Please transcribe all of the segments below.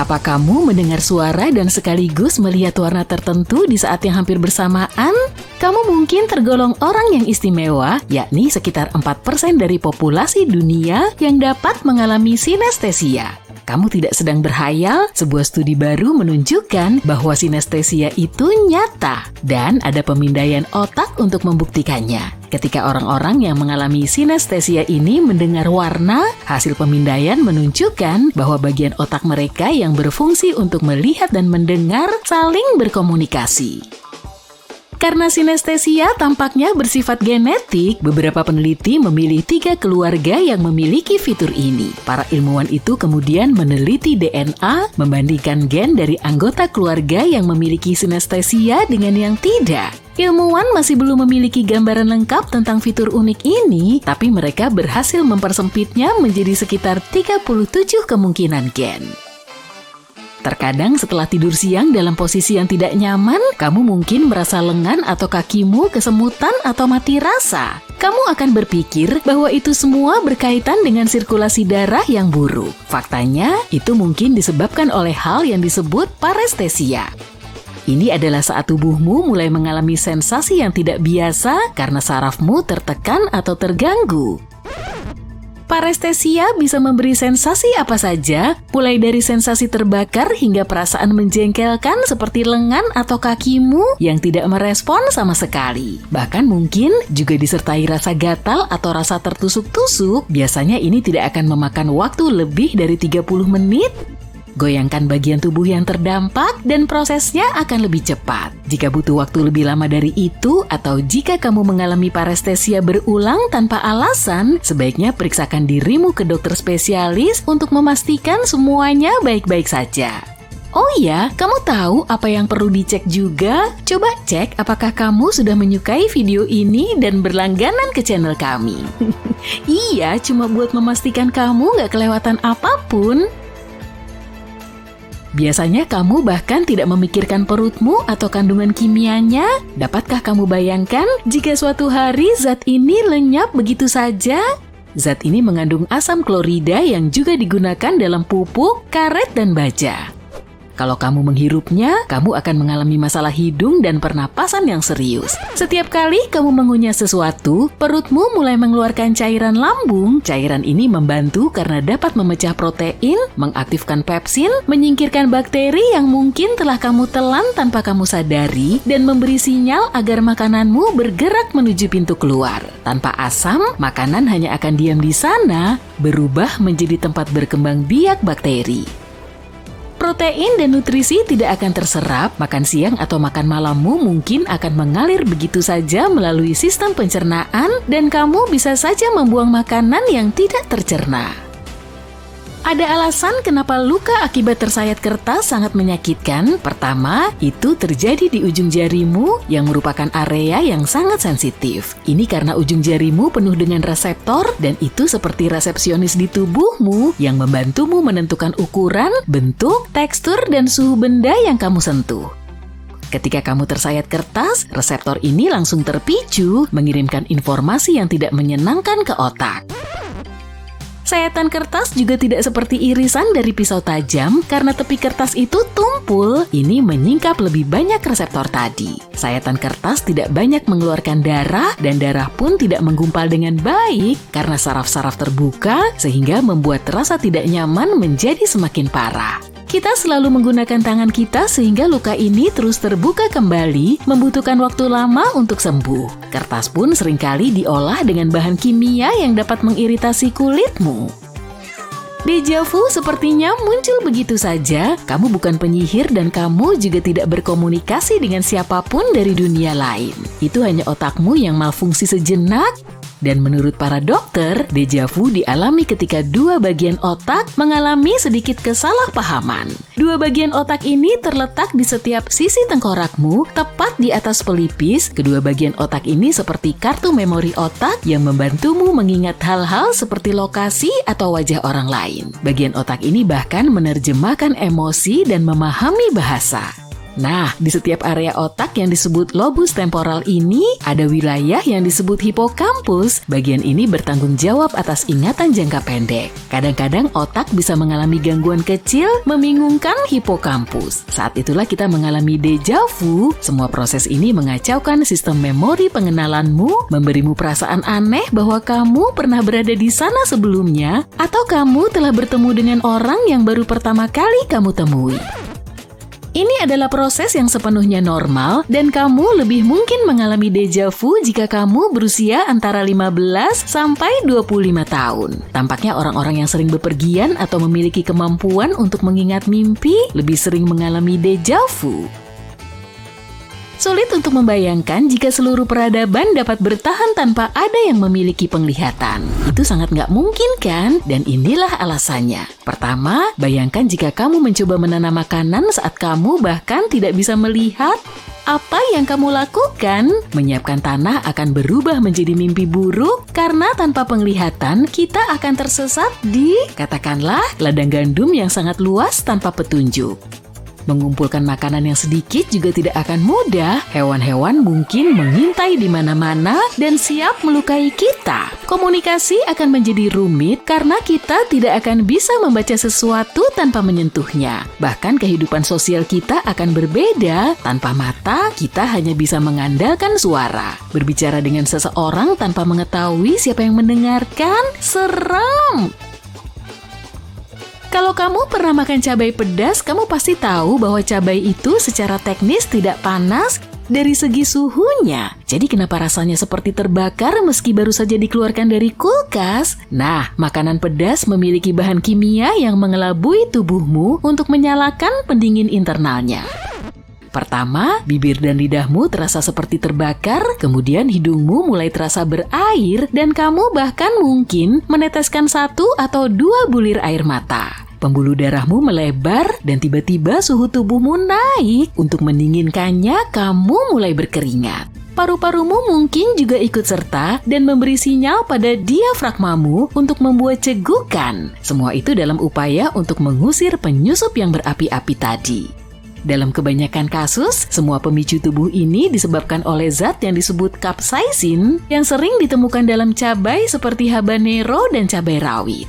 Apa kamu mendengar suara dan sekaligus melihat warna tertentu di saat yang hampir bersamaan? Kamu mungkin tergolong orang yang istimewa, yakni sekitar 4% dari populasi dunia yang dapat mengalami sinestesia. Kamu tidak sedang berhayal, sebuah studi baru menunjukkan bahwa sinestesia itu nyata dan ada pemindaian otak untuk membuktikannya. Ketika orang-orang yang mengalami sinestesia ini mendengar warna, hasil pemindaian menunjukkan bahwa bagian otak mereka yang berfungsi untuk melihat dan mendengar saling berkomunikasi. Karena sinestesia tampaknya bersifat genetik, beberapa peneliti memilih 3 keluarga yang memiliki fitur ini. Para ilmuwan itu kemudian meneliti DNA, membandingkan gen dari anggota keluarga yang memiliki sinestesia dengan yang tidak. Ilmuwan masih belum memiliki gambaran lengkap tentang fitur unik ini, tapi mereka berhasil mempersempitnya menjadi sekitar 37 kemungkinan gen. Terkadang setelah tidur siang dalam posisi yang tidak nyaman, kamu mungkin merasa lengan atau kakimu kesemutan atau mati rasa. Kamu akan berpikir bahwa itu semua berkaitan dengan sirkulasi darah yang buruk. Faktanya, itu mungkin disebabkan oleh hal yang disebut parestesia. Ini adalah saat tubuhmu mulai mengalami sensasi yang tidak biasa karena sarafmu tertekan atau terganggu. Parestesia bisa memberi sensasi apa saja, mulai dari sensasi terbakar hingga perasaan menjengkelkan seperti lengan atau kakimu yang tidak merespon sama sekali. Bahkan mungkin juga disertai rasa gatal atau rasa tertusuk-tusuk. Biasanya ini tidak akan memakan waktu lebih dari 30 menit. Goyangkan bagian tubuh yang terdampak dan prosesnya akan lebih cepat. Jika butuh waktu lebih lama dari itu atau jika kamu mengalami parestesia berulang tanpa alasan, sebaiknya periksakan dirimu ke dokter spesialis untuk memastikan semuanya baik-baik saja. Oh iya, kamu tahu apa yang perlu dicek juga? Coba cek apakah kamu sudah menyukai video ini dan berlangganan ke channel kami. Iya, cuma buat memastikan kamu nggak kelewatan apapun. Biasanya kamu bahkan tidak memikirkan perutmu atau kandungan kimianya. Dapatkah kamu bayangkan jika suatu hari zat ini lenyap begitu saja? Zat ini mengandung asam klorida yang juga digunakan dalam pupuk, karet, dan baja. Kalau kamu menghirupnya, kamu akan mengalami masalah hidung dan pernapasan yang serius. Setiap kali kamu mengunyah sesuatu, perutmu mulai mengeluarkan cairan lambung. Cairan ini membantu karena dapat memecah protein, mengaktifkan pepsin, menyingkirkan bakteri yang mungkin telah kamu telan tanpa kamu sadari, dan memberi sinyal agar makananmu bergerak menuju pintu keluar. Tanpa asam, makanan hanya akan diam di sana, berubah menjadi tempat berkembang biak bakteri. Protein dan nutrisi tidak akan terserap, makan siang atau makan malammu mungkin akan mengalir begitu saja melalui sistem pencernaan dan kamu bisa saja membuang makanan yang tidak tercerna. Ada alasan kenapa luka akibat tersayat kertas sangat menyakitkan. Pertama, itu terjadi di ujung jarimu yang merupakan area yang sangat sensitif. Ini karena ujung jarimu penuh dengan reseptor dan itu seperti resepsionis di tubuhmu yang membantumu menentukan ukuran, bentuk, tekstur, dan suhu benda yang kamu sentuh. Ketika kamu tersayat kertas, reseptor ini langsung terpicu mengirimkan informasi yang tidak menyenangkan ke otak. Sayatan kertas juga tidak seperti irisan dari pisau tajam karena tepi kertas itu tumpul, ini menyingkap lebih banyak reseptor tadi. Sayatan kertas tidak banyak mengeluarkan darah dan darah pun tidak menggumpal dengan baik karena saraf-saraf terbuka sehingga membuat rasa tidak nyaman menjadi semakin parah. Kita selalu menggunakan tangan kita sehingga luka ini terus terbuka kembali, membutuhkan waktu lama untuk sembuh. Kertas pun seringkali diolah dengan bahan kimia yang dapat mengiritasi kulitmu. Deja vu sepertinya muncul begitu saja. Kamu bukan penyihir dan kamu juga tidak berkomunikasi dengan siapapun dari dunia lain. Itu hanya otakmu yang malfungsi sejenak. Dan menurut para dokter, deja vu dialami ketika 2 bagian otak mengalami sedikit kesalahpahaman. 2 bagian otak ini terletak di setiap sisi tengkorakmu, tepat di atas pelipis. Kedua bagian otak ini seperti kartu memori otak yang membantumu mengingat hal-hal seperti lokasi atau wajah orang lain. Bagian otak ini bahkan menerjemahkan emosi dan memahami bahasa. Nah, di setiap area otak yang disebut lobus temporal ini, ada wilayah yang disebut hipokampus. Bagian ini bertanggung jawab atas ingatan jangka pendek. Kadang-kadang otak bisa mengalami gangguan kecil, membingungkan hipokampus. Saat itulah kita mengalami deja vu. Semua proses ini mengacaukan sistem memori pengenalanmu, memberimu perasaan aneh bahwa kamu pernah berada di sana sebelumnya, atau kamu telah bertemu dengan orang yang baru pertama kali kamu temui. Ini adalah proses yang sepenuhnya normal dan kamu lebih mungkin mengalami deja vu jika kamu berusia antara 15 sampai 25 tahun. Tampaknya orang-orang yang sering bepergian atau memiliki kemampuan untuk mengingat mimpi lebih sering mengalami deja vu. Sulit untuk membayangkan jika seluruh peradaban dapat bertahan tanpa ada yang memiliki penglihatan. Itu sangat nggak mungkin kan? Dan inilah alasannya. Pertama, bayangkan jika kamu mencoba menanam makanan saat kamu bahkan tidak bisa melihat. Apa yang kamu lakukan? Menyiapkan tanah akan berubah menjadi mimpi buruk karena tanpa penglihatan kita akan tersesat di, katakanlah, ladang gandum yang sangat luas tanpa petunjuk. Mengumpulkan makanan yang sedikit juga tidak akan mudah. Hewan-hewan mungkin mengintai di mana-mana dan siap melukai kita. Komunikasi akan menjadi rumit karena kita tidak akan bisa membaca sesuatu tanpa menyentuhnya. Bahkan kehidupan sosial kita akan berbeda. Tanpa mata, kita hanya bisa mengandalkan suara. Berbicara dengan seseorang tanpa mengetahui siapa yang mendengarkan, seram! Kalau kamu pernah makan cabai pedas, kamu pasti tahu bahwa cabai itu secara teknis tidak panas dari segi suhunya. Jadi kenapa rasanya seperti terbakar meski baru saja dikeluarkan dari kulkas? Nah, makanan pedas memiliki bahan kimia yang mengelabui tubuhmu untuk menyalakan pendingin internalnya. Pertama, bibir dan lidahmu terasa seperti terbakar, kemudian hidungmu mulai terasa berair, dan kamu bahkan mungkin meneteskan 1 atau 2 bulir air mata. Pembuluh darahmu melebar dan tiba-tiba suhu tubuhmu naik. Untuk mendinginkannya, kamu mulai berkeringat. Paru-parumu mungkin juga ikut serta dan memberi sinyal pada diafragmamu untuk membuat cegukan. Semua itu dalam upaya untuk mengusir penyusup yang berapi-api tadi. Dalam kebanyakan kasus, semua pemicu tubuh ini disebabkan oleh zat yang disebut capsaicin yang sering ditemukan dalam cabai seperti habanero dan cabai rawit.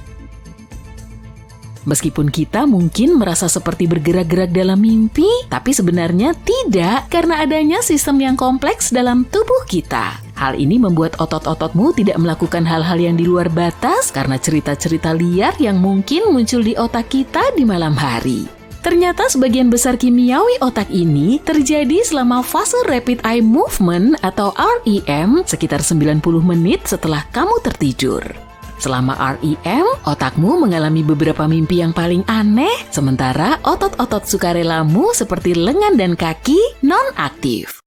Meskipun kita mungkin merasa seperti bergerak-gerak dalam mimpi, tapi sebenarnya tidak karena adanya sistem yang kompleks dalam tubuh kita. Hal ini membuat otot-ototmu tidak melakukan hal-hal yang di luar batas karena cerita-cerita liar yang mungkin muncul di otak kita di malam hari. Ternyata sebagian besar kimiawi otak ini terjadi selama fase Rapid Eye Movement atau REM sekitar 90 menit setelah kamu tertidur. Selama REM, otakmu mengalami beberapa mimpi yang paling aneh, sementara otot-otot sukarelamu seperti lengan dan kaki non-aktif.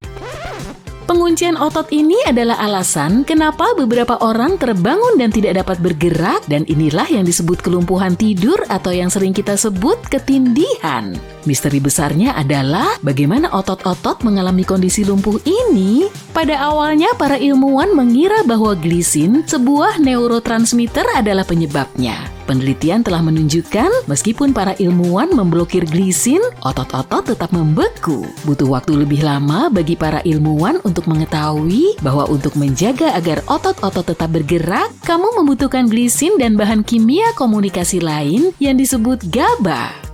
Penguncian otot ini adalah alasan kenapa beberapa orang terbangun dan tidak dapat bergerak, dan inilah yang disebut kelumpuhan tidur atau yang sering kita sebut ketindihan. Misteri besarnya adalah bagaimana otot-otot mengalami kondisi lumpuh ini. Pada awalnya para ilmuwan mengira bahwa glisin, sebuah neurotransmitter, adalah penyebabnya. Penelitian telah menunjukkan meskipun para ilmuwan memblokir glisin, otot-otot tetap membeku. Butuh waktu lebih lama bagi para ilmuwan untuk mengetahui bahwa untuk menjaga agar otot-otot tetap bergerak, kamu membutuhkan glisin dan bahan kimia komunikasi lain yang disebut GABA.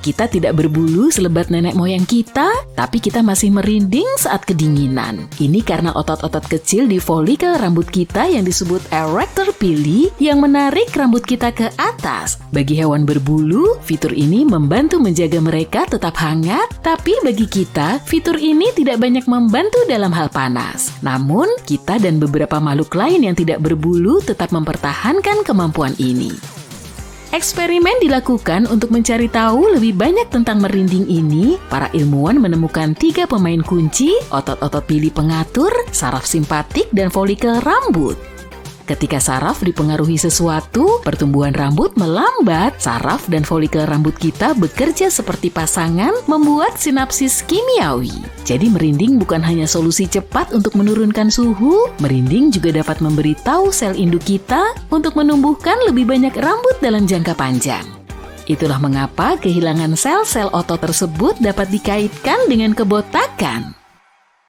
Kita tidak berbulu selebat nenek moyang kita, tapi kita masih merinding saat kedinginan. Ini karena otot-otot kecil di folikel rambut kita yang disebut erector pili yang menarik rambut kita ke atas. Bagi hewan berbulu, fitur ini membantu menjaga mereka tetap hangat, tapi bagi kita, fitur ini tidak banyak membantu dalam hal panas. Namun, kita dan beberapa makhluk lain yang tidak berbulu tetap mempertahankan kemampuan ini. Eksperimen dilakukan untuk mencari tahu lebih banyak tentang merinding ini. Para ilmuwan menemukan 3 pemain kunci, otot-otot pili pengatur, saraf simpatik, dan folikel rambut. Ketika saraf dipengaruhi sesuatu, pertumbuhan rambut melambat. Saraf dan folikel rambut kita bekerja seperti pasangan, membuat sinapsis kimiawi. Jadi merinding bukan hanya solusi cepat untuk menurunkan suhu, merinding juga dapat memberitahu sel induk kita untuk menumbuhkan lebih banyak rambut dalam jangka panjang. Itulah mengapa kehilangan sel-sel otot tersebut dapat dikaitkan dengan kebotakan.